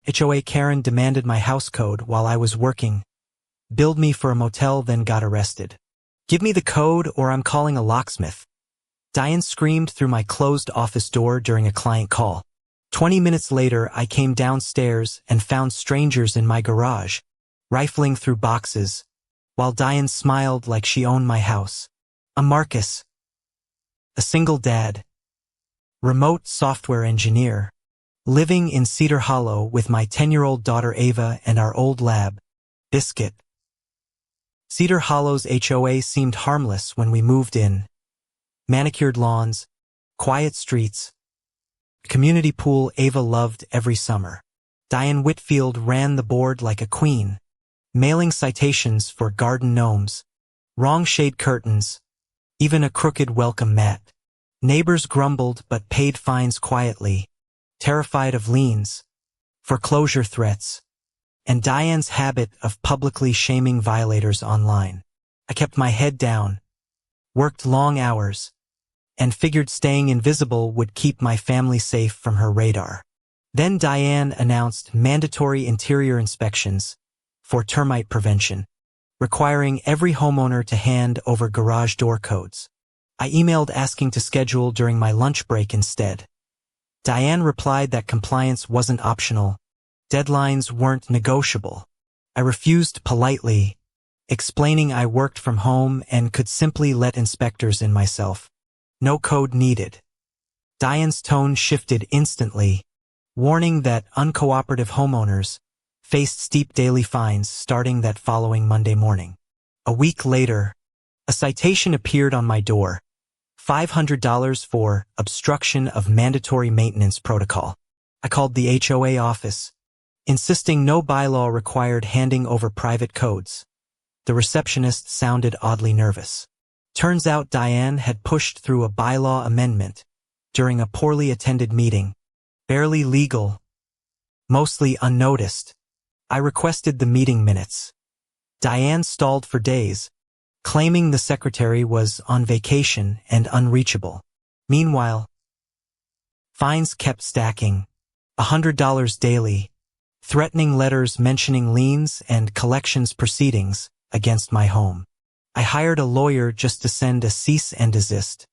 HOA Karen demanded my house code while I was working, billed me for a motel, then got arrested. Give me the code or I'm calling a locksmith. Diane screamed through my closed office door during a client call. 20 minutes later, I came downstairs and found strangers in my garage, rifling through boxes, while Diane smiled like she owned my house. I'm Marcus, a single dad, remote software engineer, living in Cedar Hollow with my 10-year-old daughter Ava and our old lab, Biscuit. Cedar Hollow's HOA seemed harmless when we moved in. Manicured lawns, quiet streets, community pool Ava loved every summer. Diane Whitfield ran the board like a queen, mailing citations for garden gnomes, wrong shade curtains, even a crooked welcome mat. Neighbors grumbled but paid fines quietly, terrified of liens, foreclosure threats, and Diane's habit of publicly shaming violators online. I kept my head down, worked long hours, and figured staying invisible would keep my family safe from her radar. Then Diane announced mandatory interior inspections for termite prevention, requiring every homeowner to hand over garage door codes. I emailed asking to schedule during my lunch break instead. Diane replied that compliance wasn't optional, deadlines weren't negotiable. I refused politely, explaining I worked from home and could simply let inspectors in myself. No code needed. Diane's tone shifted instantly, warning that uncooperative homeowners faced steep daily fines starting that following Monday morning. A week later, a citation appeared on my door, $500 for obstruction of mandatory maintenance protocol. I called the HOA office, insisting no bylaw required handing over private codes. The receptionist sounded oddly nervous. Turns out Diane had pushed through a bylaw amendment during a poorly attended meeting, barely legal, mostly unnoticed. I requested the meeting minutes. Diane stalled for days, claiming the secretary was on vacation and unreachable. Meanwhile, fines kept stacking, $100 daily, threatening letters mentioning liens and collections proceedings against my home. I hired a lawyer just to send a cease and desist,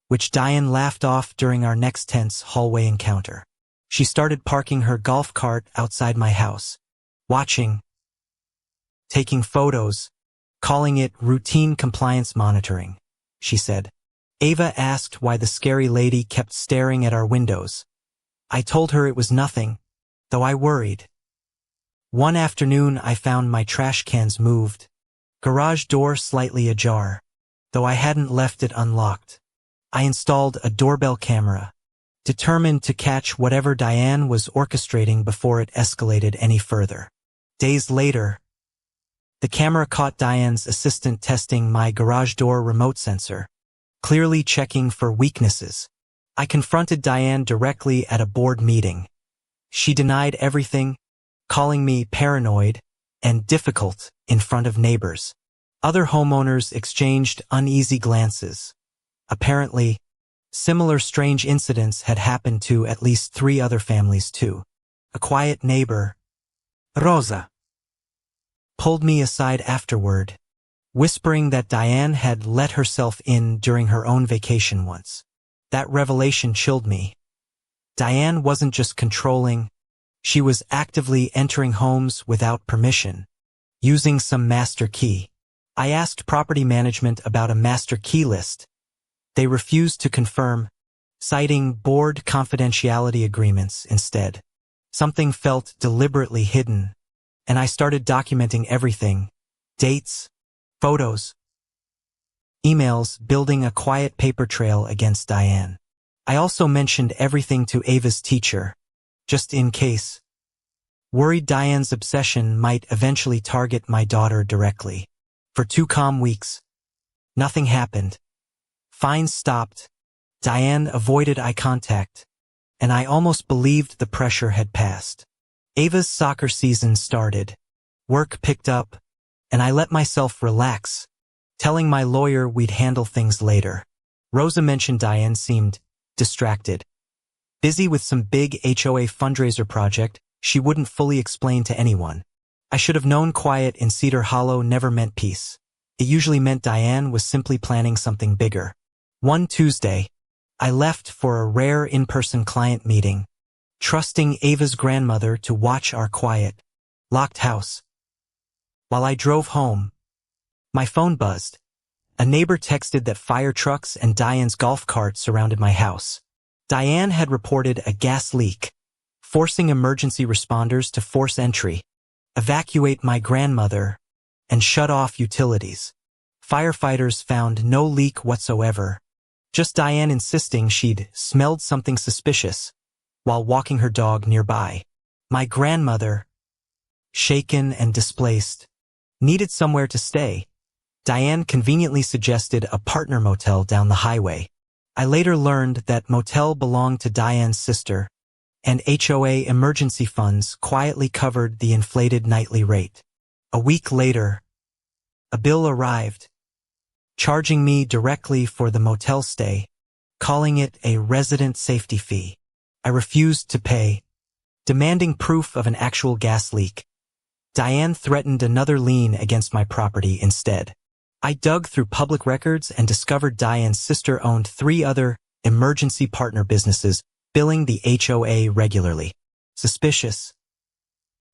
which Diane laughed off during our next tense hallway encounter. She started parking her golf cart outside my house, watching, taking photos, calling it routine compliance monitoring, she said. Ava asked why the scary lady kept staring at our windows. I told her it was nothing, though I worried. One afternoon I found my trash cans moved, garage door slightly ajar, though I hadn't left it unlocked. I installed a doorbell camera, determined to catch whatever Diane was orchestrating before it escalated any further. Days later, the camera caught Diane's assistant testing my garage door remote sensor, clearly checking for weaknesses. I confronted Diane directly at a board meeting. She denied everything, calling me paranoid and difficult in front of neighbors. Other homeowners exchanged uneasy glances. Apparently, similar strange incidents had happened to at least 3 other families too. A quiet neighbor, Rosa, pulled me aside afterward, whispering that Diane had let herself in during her own vacation once. That revelation chilled me. Diane wasn't just controlling, she was actively entering homes without permission, using some master key. I asked property management about a master key list. They refused to confirm, citing board confidentiality agreements instead. Something felt deliberately hidden, and I started documenting everything: dates, photos, emails, building a quiet paper trail against Diane. I also mentioned everything to Ava's teacher, just in case, worried Diane's obsession might eventually target my daughter directly. For 2 calm weeks, nothing happened. Fines stopped, Diane avoided eye contact, and I almost believed the pressure had passed. Ava's soccer season started, work picked up, and I let myself relax, telling my lawyer we'd handle things later. Rosa mentioned Diane seemed distracted, busy with some big HOA fundraiser project she wouldn't fully explain to anyone. I should have known quiet in Cedar Hollow never meant peace. It usually meant Diane was simply planning something bigger. One Tuesday, I left for a rare in-person client meeting, trusting Ava's grandmother to watch our quiet, locked house. While I drove home, my phone buzzed. A neighbor texted that fire trucks and Diane's golf cart surrounded my house. Diane had reported a gas leak, forcing emergency responders to force entry, evacuate my grandmother, and shut off utilities. Firefighters found no leak whatsoever, just Diane insisting she'd smelled something suspicious while walking her dog nearby. My grandmother, shaken and displaced, needed somewhere to stay. Diane conveniently suggested a partner motel down the highway. I later learned that motel belonged to Diane's sister, and HOA emergency funds quietly covered the inflated nightly rate. A week later, a bill arrived, charging me directly for the motel stay, calling it a resident safety fee. I refused to pay, demanding proof of an actual gas leak. Diane threatened another lien against my property instead. I dug through public records and discovered Diane's sister owned 3 other emergency partner businesses, billing the HOA regularly. Suspicious.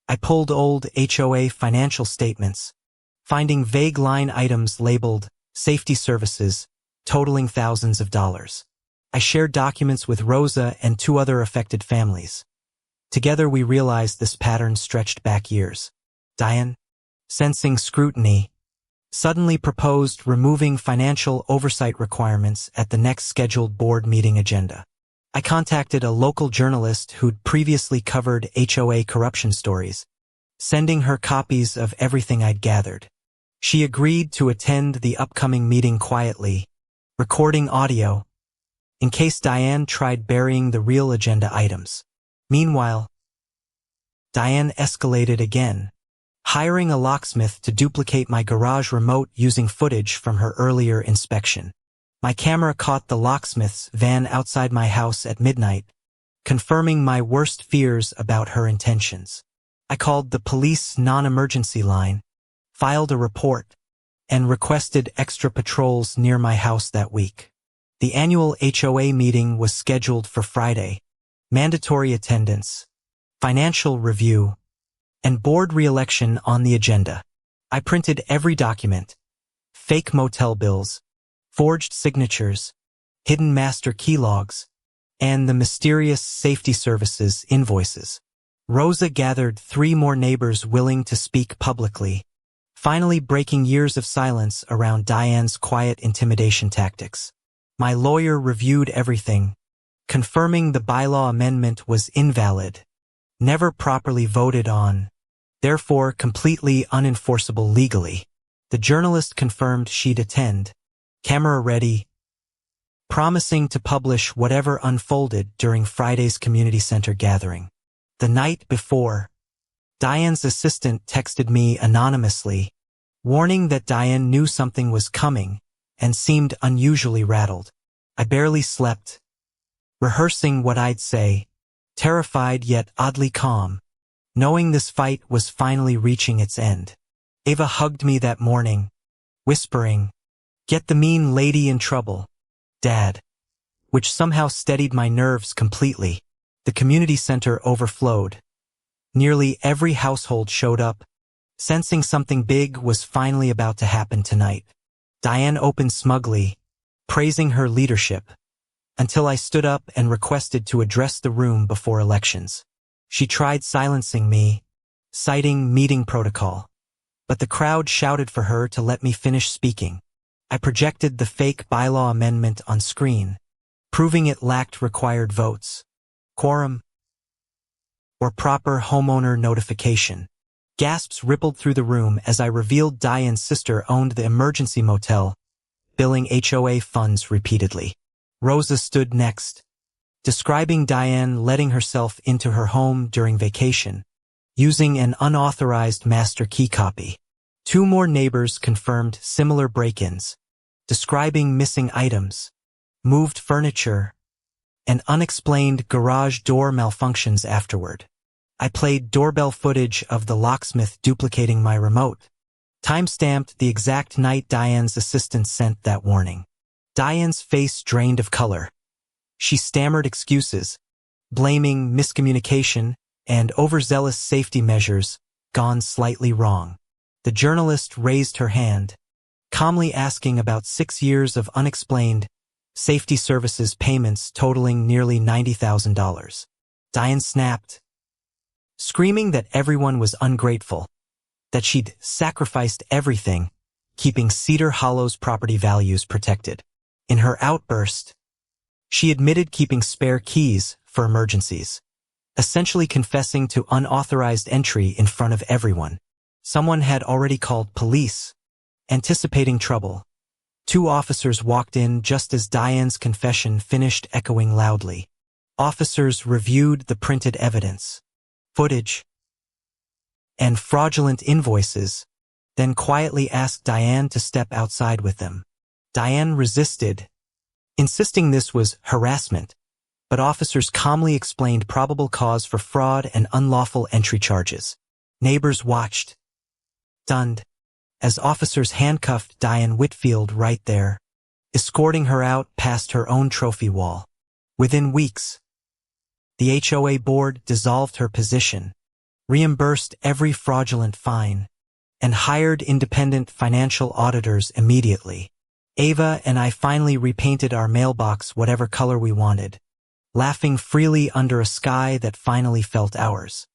I pulled old HOA financial statements, finding vague line items labeled safety services, totaling thousands of dollars. I shared documents with Rosa and 2 other affected families. Together we realized this pattern stretched back years. Diane, sensing scrutiny, suddenly proposed removing financial oversight requirements at the next scheduled board meeting agenda. I contacted a local journalist who'd previously covered HOA corruption stories, sending her copies of everything I'd gathered. She agreed to attend the upcoming meeting quietly, recording audio, in case Diane tried burying the real agenda items. Meanwhile, Diane escalated again, hiring a locksmith to duplicate my garage remote using footage from her earlier inspection. My camera caught the locksmith's van outside my house at midnight, confirming my worst fears about her intentions. I called the police non-emergency line, filed a report, and requested extra patrols near my house that week. The annual HOA meeting was scheduled for Friday. Mandatory attendance, financial review, and board re-election on the agenda. I printed every document: fake motel bills, forged signatures, hidden master key logs, and the mysterious safety services invoices. Rosa gathered 3 more neighbors willing to speak publicly, finally breaking years of silence around Diane's quiet intimidation tactics. My lawyer reviewed everything, confirming the bylaw amendment was invalid, never properly voted on, therefore completely unenforceable legally. The journalist confirmed she'd attend, camera ready, promising to publish whatever unfolded during Friday's community center gathering. The night before, Diane's assistant texted me anonymously, warning that Diane knew something was coming and seemed unusually rattled. I barely slept, rehearsing what I'd say, terrified yet oddly calm, knowing this fight was finally reaching its end. Ava hugged me that morning, whispering, "Get the mean lady in trouble, Dad," which somehow steadied my nerves completely. The community center overflowed. Nearly every household showed up, sensing something big was finally about to happen tonight. Diane opened smugly, praising her leadership, until I stood up and requested to address the room before elections. She tried silencing me, citing meeting protocol, but the crowd shouted for her to let me finish speaking. I projected the fake bylaw amendment on screen, proving it lacked required votes, quorum, or proper homeowner notification. Gasps rippled through the room as I revealed Diane's sister owned the emergency motel, billing HOA funds repeatedly. Rosa stood next, describing Diane letting herself into her home during vacation, using an unauthorized master key copy. 2 more neighbors confirmed similar break-ins, describing missing items, moved furniture, and unexplained garage door malfunctions afterward. I played doorbell footage of the locksmith duplicating my remote. Time-stamped the exact night Diane's assistant sent that warning. Diane's face drained of color. She stammered excuses, blaming miscommunication and overzealous safety measures gone slightly wrong. The journalist raised her hand, calmly asking about 6 years of unexplained safety services payments totaling nearly $90,000. Diane snapped, screaming that everyone was ungrateful, that she'd sacrificed everything, keeping Cedar Hollow's property values protected. In her outburst, she admitted keeping spare keys for emergencies, essentially confessing to unauthorized entry in front of everyone. Someone had already called police, anticipating trouble. 2 officers walked in just as Diane's confession finished echoing loudly. Officers reviewed the printed evidence, footage, and fraudulent invoices, then quietly asked Diane to step outside with them. Diane resisted, insisting this was harassment, but officers calmly explained probable cause for fraud and unlawful entry charges. Neighbors watched, stunned, as officers handcuffed Diane Whitfield right there, escorting her out past her own trophy wall. Within weeks, the HOA board dissolved her position, reimbursed every fraudulent fine, and hired independent financial auditors immediately. Ava and I finally repainted our mailbox whatever color we wanted, laughing freely under a sky that finally felt ours.